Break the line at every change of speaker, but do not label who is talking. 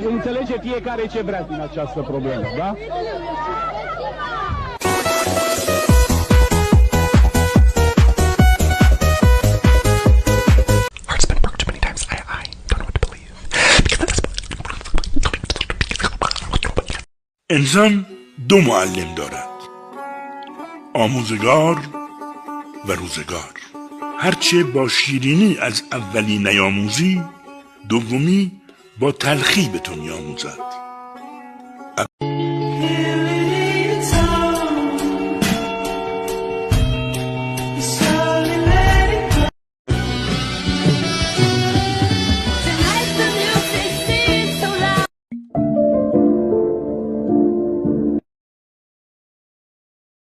Înțelege fiecare ce vrea din această problemă, da?
Heart's been broke too many times. I don't know what to believe. Because at this point...
انسان دو معلم دارد، آموزگار و روزگار. هرچه با شیرینی از اولی نیاموزی، دومی با تلخی به تو میآموزد.